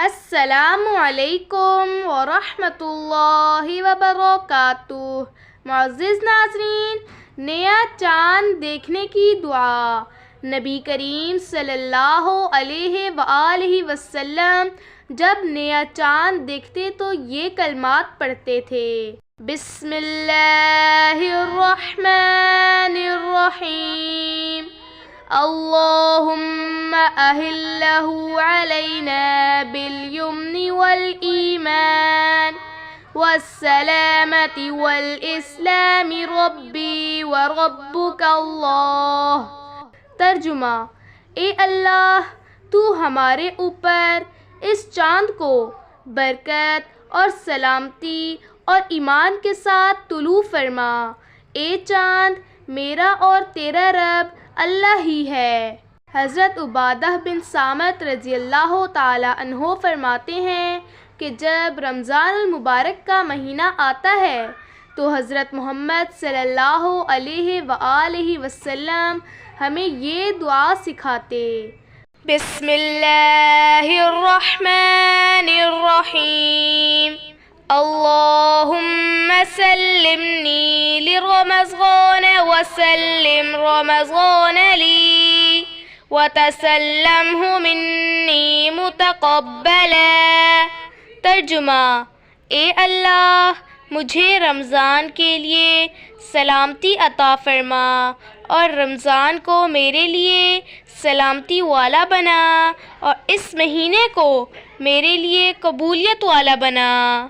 السلام علیکم ورحمۃ اللہ وبرکاتہ۔ معزز ناظرین، نیا چاند دیکھنے کی دعا۔ نبی کریم صلی اللہ علیہ وآلہ وسلم جب نیا چاند دیکھتے تو یہ کلمات پڑھتے تھے: بسم اللہ الرحمن الرحیم، اللہم اہلہ علینا بالیمن والایمان والسلامت والاسلام ربی وربک اللہ۔ ترجمہ: اے اللہ، تو ہمارے اوپر اس چاند کو برکت اور سلامتی اور ایمان کے ساتھ طلوع فرما۔ اے چاند، میرا اور تیرا رب اللہ ہی ہے۔ حضرت عبادہ بن صامت رضی اللہ تعالی عنہ فرماتے ہیں کہ جب رمضان المبارک کا مہینہ آتا ہے تو حضرت محمد صلی اللہ علیہ وآلہ وسلم ہمیں یہ دعا سکھاتے: بسم اللہ الرحمن الرحیم، اللہم سلمنی لرمضان وسلم رمضان لی وتسلمہ منی متقبلا۔ ترجمہ: اے اللہ، مجھے رمضان کے لیے سلامتی عطا فرما اور رمضان کو میرے لیے سلامتی والا بنا اور اس مہینے کو میرے لیے قبولیت والا بنا۔